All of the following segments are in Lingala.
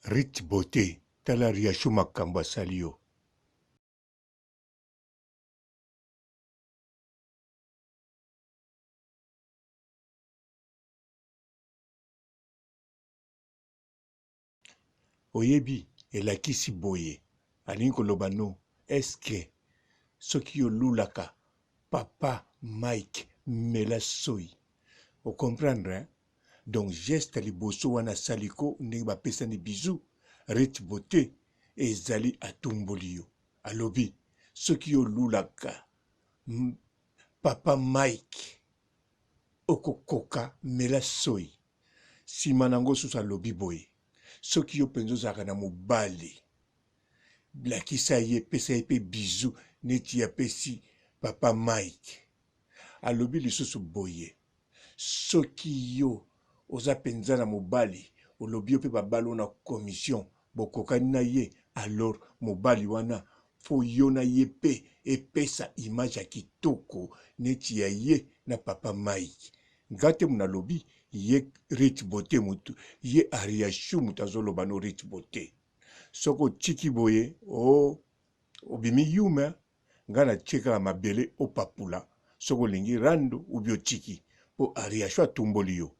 Rich Beauté, tala riashu makambo asali yo. Oyebi, elakisi boye, alingi koloba no, eske, soki yo lulaka, papa Mike mela soyi. O comprendre, hein? Donc, geste liboso wana saliko, ndenge bapesani bisou, Rich Beauté, ezali atumboli yo. Alobi, soki yo lulaka, papa Mike, okokoka mela soyi. Sima nango susu alobi boye. Soki yo penzo zaka na mobali. Blakisa ye, pesa ye pe bisou, neti ya pesi papa Mike. Alobi lisusu boye. Soki yo, oza penza na mobali, olobi yo pe babalo na commission, bokokani na ye, alors mobali wana, fo yo na ye pe, epesa image ya kitoko, neti ya ye na papa Mike. Ngate muna lobi, ye Rich Beauté mutu, ye Ariashu mutazoloba no Rich Beauté. Soko chiki boye, obimi yume, ngana cheka mabele opapula, soko lingi rando ubio chiki, po Ariashu atumboli yo.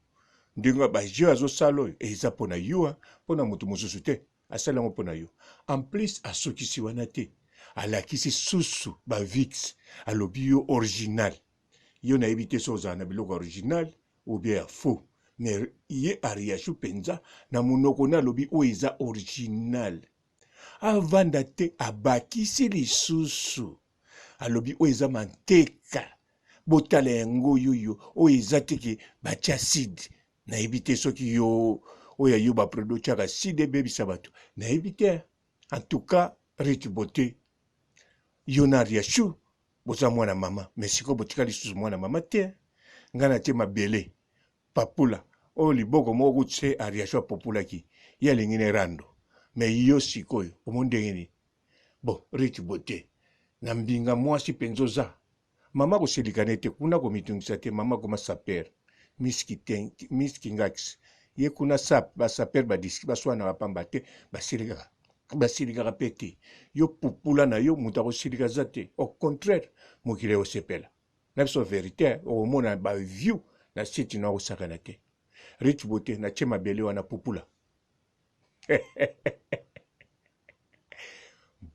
Ndinga bajio azo salo, eza pona yua, pona mutu mususu te, asalango pona yo. En plus, asokisi wana te, alakisi susu, ba vix, alobi yo original. Yo na ebite soza na biloko original, ou bien faux. Mais ye Ariashu penza, na munoko na lobi o eza original. Avanda te abakisi lisusu. Alobi o eza manteka. Botala yango yoyo, o eza teke bachi acide. Na ebite soki yo, oya yo ba produit chaka acide baby sabato. Na ebite, en tout cas, Rich Beauté. Yo na Ariashu, boza mwana mama. Mais siko botika lisusu mwana mama te. Ngana te mabele. Papula. O liboko moko tse Ariashu popula ki. Ya lingine rando. Me yo sikoyo. Omonde ngini. Bon, Rich Beauté. Na mbinga mwasi penzoza. Mama kusilikane te. Kuna komitungisa te. Mama kuma saper. Miski ngax. Ye kuna sap. Ba saper ba diski. Ba swana wapamba te. Ba silikaka. Basilika pete. Yo pupula na yo mutako silika zate. Au contraire. Mukile osepela. Nabiso vérité. Au mona ba view. Na siti na osakana te. Rich Beauté na chema bele wana pupula.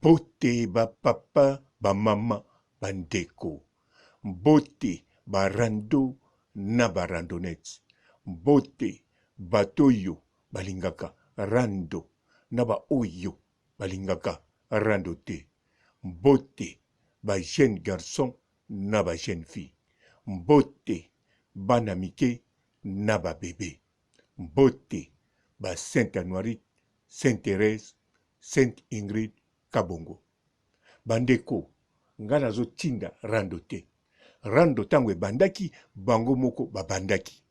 Beauté ba papa ba mama bandeko. Beauté ba rando na ba randonnette. Beauté batoyo balingaka rando na ba oyo balingaka rando te. Beauté ba jeune garçon na ba jeune fille. Beauté bana mike na ba bébé. Beauté ba Sainte Anoirite, Sainte Thérèse, Sainte Ingrid Kabongo. Bandeko, ngana zo tinda rando te. Rando tango bandaki, bango moko babandaki.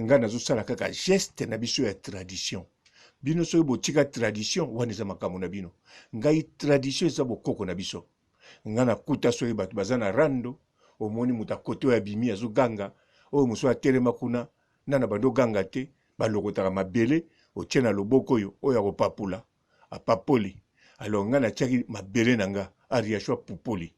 Ngana zo sala kaka geste na biso ya tradition. Bino so botika tradition wana eza makambo na bino. Ngai tradition eza bokoko na biso. Ngana kuta so bato bazana rando, omoni muta kote ya bimi azo ganga, o muso atelema kuna, nana bando ganga te, balokotaka mabele, otie na loboko yo, oya kopapula, apapoli. Alors ngana tiaki mabele nanga, Ariashu pupoli.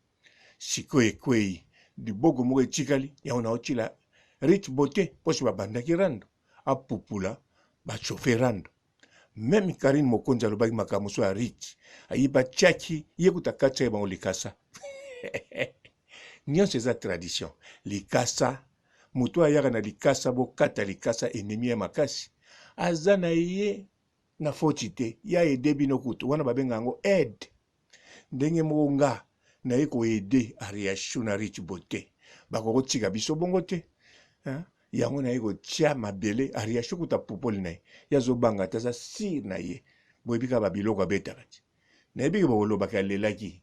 Siko ekwei, liboko moko etikali, ya ona otila Rich Beauté, posi babandaki rando, apupula, bachofe rando. Même Karine Mokonzi alobaki makambo so ya Rich, ayiba tiaki, ye kutakatsa ye bango likasa. Nyonso eza tradition. Likasa, mutu ayaka na likasa bokata likasa ennemi ya makasi. Aza na ye na foti te, ya ede bino kutu, wana babenga yango aide. Ndenge moko nga na ye ko ede Ariashu na Rich Beauté. Bakoko tika biso bongo te. Yango na ye ko tia mabele Ariashu kuta popoli na ye. Ya zo banga taza sir na ye. Boyebika babiloko abetaka ti. Na yebiki bakolobaka alelaki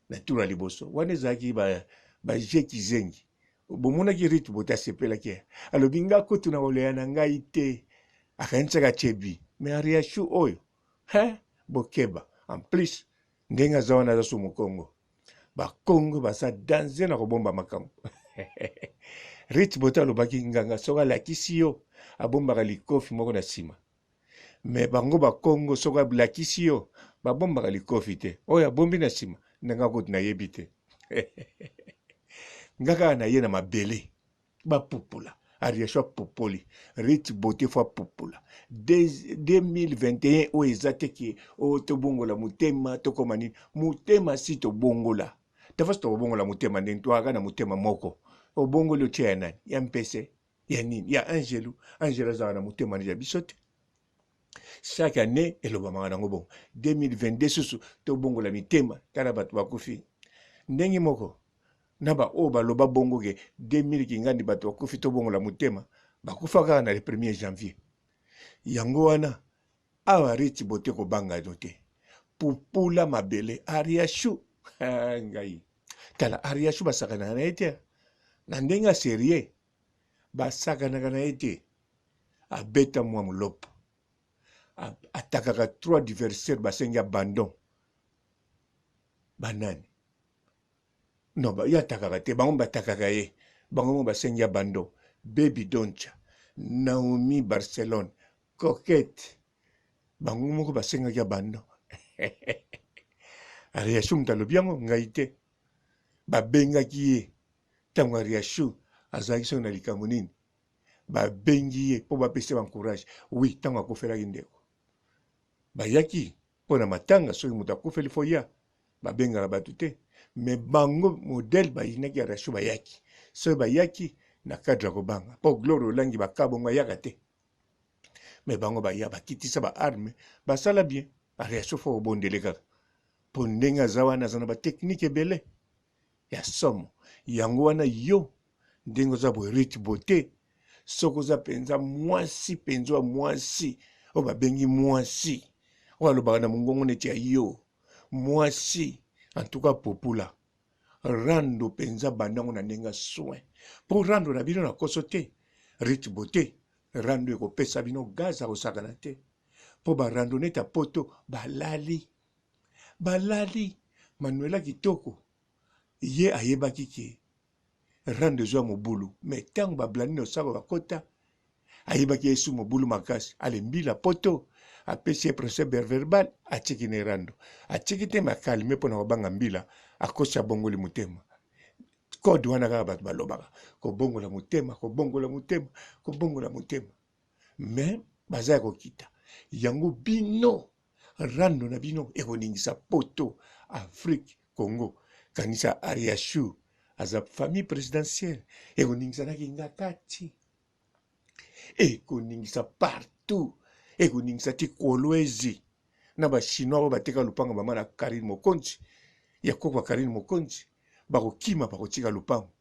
na tura liboso. Wana ezalaki ba jeki zengi. Bomonaki Rich Beauté asepelaki. Alobi nga kutu na koleya na ngai te. Akanisaka chebi. Me Ariashu oyo. Bokeba. En plus, ndenga za wana za sumu Kongo. Ba Kongo basa danse na kobomba makambo. Rich Beauté alobaki nganga soka lakisi yo. Abombaka likofi moko na sima. Mais bango ba Congo soka blakisi yo ba bomba ka likofi te oya bombi na sima ndanga ko na yebite ngaka na ye na mabele ba pupula ariashwa popoli rich beauté fois pupula 2021 o ezate ki o to bongola mutema to komani mutema si to bongola tafas to bongola mutema ndento aga na mutema moko o bongolo tena ya mpese ya nini ya angela za na mutema ya bisote chaque année elobamaka nango bon 2022 susu tobongola mitema tala bato bakufi ndenge moko na ba o baloba bongo ke 2000 kingandi bato bakufi tobongola motema bakufa kaka na le 1er janvier yango wana awa rich beauté kobanga no te pupula mabele ariashu ngai tala ariashu basakana na ye te na ndenge serie basakanaka na ye te abeta mwa molopo atakaka 3 adversaires basengi abandon banani non ba yatakaka te bango batakaka ye bango basengi abandon Baby Doncha Naomi Barcelone Coquette bango moko basengaki abandon Ariashu mtalobi yango ngai te babengaki ye ntango Ariashu azalaki songo na likambo nini babengi ye mpo bapesa bancourage wi ntango akufelaki ndeko bayaki mpo na matanga soki moto akufeli fo ya babengaka bato te me bango modele bayinaki Ariashu bayaki soki bayaki na cadre ya kobanga mpo Gloire Olangi bakabongo ayaka te me bango baya bakitisa baarme basala bien Ariashu fo obondele kaka mpo ndenge aza wana aza na bateknike ebele ya somo yango wana yo ndenge oza boye rich beauté soki oza mpenza mwasi mpenza wa mwasi oyo babengi mwasi oyo alobaka na mongongo neti ya yo mwasi antuka popula rando mpenza bandango na ndenge soin mpo rando na bino na koso te rich beauté rando ekopesa bino gaz akosakana te mpo barando neti ya poto balali manuela kitoko ye ayebaki ke rando ezwa mobulu me ntango bablani na osaka bakota ayebaki yesu mobulu makasi alembila poto apesi ye procès verbal atiki ne rando atiki te makalime mpo na kobanga mbila akosi abongoli motema kode wana kaka bato balobaka kobongola motema me baza ya kokita yango bino rando na bino ekoningisa poto Afrique Congo kanisa Ariashu aza famille présidentielle ekoningisa na kinga kati ekoningisa partout ekoningisa ti Kolwezi na bachinois oyo bateka lupango bama na Karine Mokonzi ya kokwa Karine Mokonzi bakokima bakotika lupango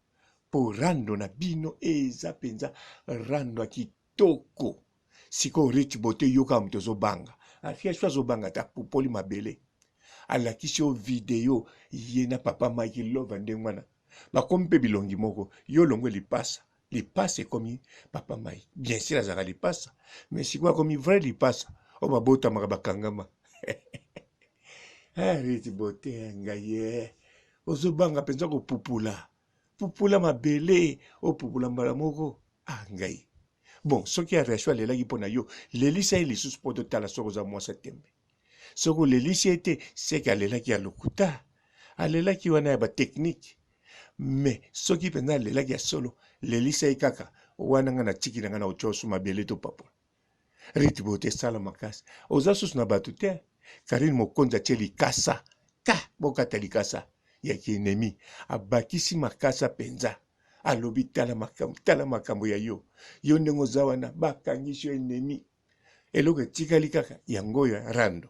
mpo rando na bino eza mpenza rando ya kitoko sikoyo rich beauté yoka moto ozobanga Ariashu azobanga ta popoli mabele alakisi yo video ye na papa Mike Love ndenge wana bakomi mpe bilongi moko yo longwe lipasa ekomi papa Mike bien sûr azalaka lipasa mais sikoyo akomi vrai lipasa oyo babotamaka bakangama rich beauté ngai ye ozobanga mpenza kopupula mabele opupula mbala moko ngai bon soki Ariashu alelaki mpo na yo lelisa ye lisusu mpo totala soki oza mwasa tembe soki olelisi ye te seke alelaki ya lokuta alelaki wana ya bateknike me soki mpenza alelaki ya solo lelisa ye kaka wana nga na tiki na nga na otya osu mabele to papola rich beauté sala makasi oza susu na bato te Karine Mokonzi atie likasa bokata likasa ya kienemi abakisi makasa mpenza alobi tala makambo ya yo ndenge oza wana bakangisi yo enemi eloko etikali kaka yango oyo ya rando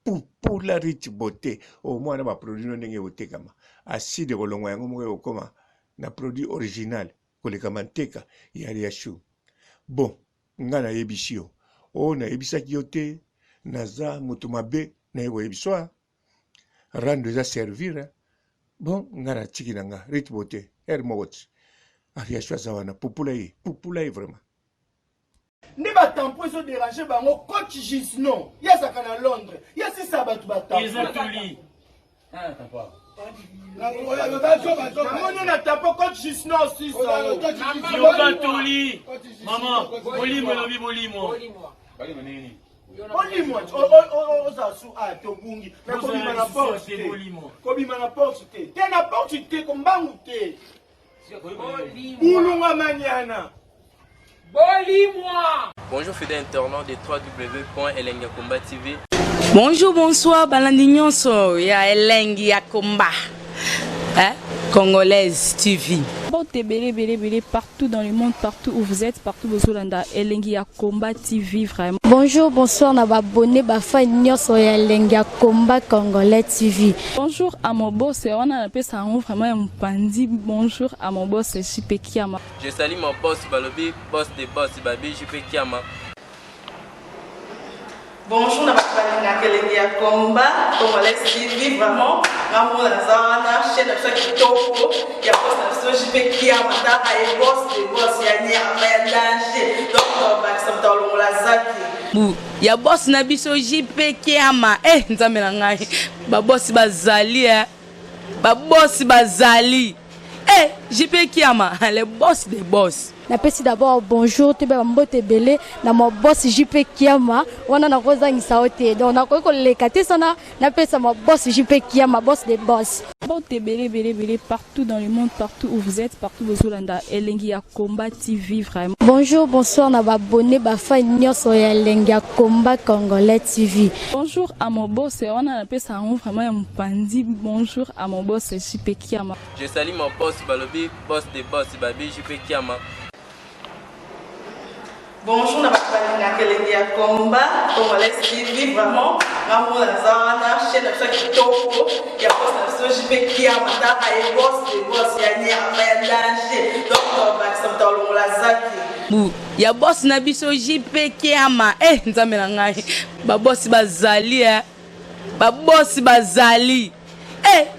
pupula rich beauté omwana baproduit no ndenge ekotekama aside kolongwa yango moko ekokoma na produit original kolekama nteka ya Ariashu bon nga nayebisi yo oyo nayebisaki yo te naza moto mabe naye koyebiswa rando eza servir bon nga na tiki na nga rich beauté moko ti Ariashu aza wana pupula ye vraiment nde batampo ezo dérange bango coach Gisnon yazaka na Londres yasisa bato batampo namoni na tapo coach Gisnon Yokatoli mama bolimo lobi bolimo Olimo, ozasu a tobungi. Mais comme il m'a porte, comme il m'a porte, t'es na porte, comme bangoute. Boulunga maniana. Bolimo. Bonjour fidèles internautes de www.elengiakomba TV. Bonjour, bonsoir, Balandignon ya Elengi Yakomba. Congolaise TV. Partout dans le monde, partout où vous êtes, partout où vous êtes, Elengi Yakomba TV vraiment. Bonjour, bonsoir, na abonné bafa nyonso ya Elengi Yakomba Congolais TV. Bonjour à mon boss, on a appelé ça vraiment un pandi. Bonjour à mon boss, JP Kiama. Je salue mon boss Balobi, boss des boss Babi, JP Kiama. Bonjour, na Elengi Yakomba Congolais TV vraiment. Ramon Lazana, chaîne de Kitoko, il y a boss JP Kiama, et boss des boss, il y a un danger. Donc, on va s'en ya boss na biso JP Kiama nzambe na ngai ba boss bazali ba boss bazali JP Kiama le boss des boss. Napesi d'abord bonjour te ba mbote belé na mo boss JP Kiama wana na kozangisa ote donc na ko lekate sana napesa mo boss JP Kiama boss des boss. Partout dans le monde, partout où vous êtes, partout où vous êtes, Elengi Yakomba TV vraiment. Bonjour, bonsoir, na abonné bafa nyonso ya Elengi Yakomba Congolais TV. Bonjour à mon boss, on a appelé ça vraiment un pandi. Bonjour à mon boss JP Kiama. Je salue mon boss Balobi, boss des boss Babi, JP Kiama. Bonjour, na Elengi Yakomba Congolais TV vraiment. Ramon Lazana, chaîne de Kitoko, il y a boss JP Kiama, et boss des boss, il y a un danger. Donc, on va s'en ya boss na biso JP Kiama nzambe na ngai ba boss bazali ba boss bazali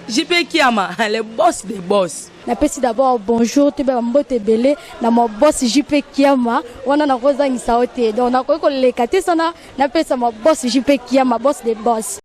JP Kiama le boss des boss. Napesi d'abord bonjour te ba mbote belé na mo boss JP Kiama wana na kozangisa ote donc na ko lekate sana napesa mo boss JP Kiama boss des boss.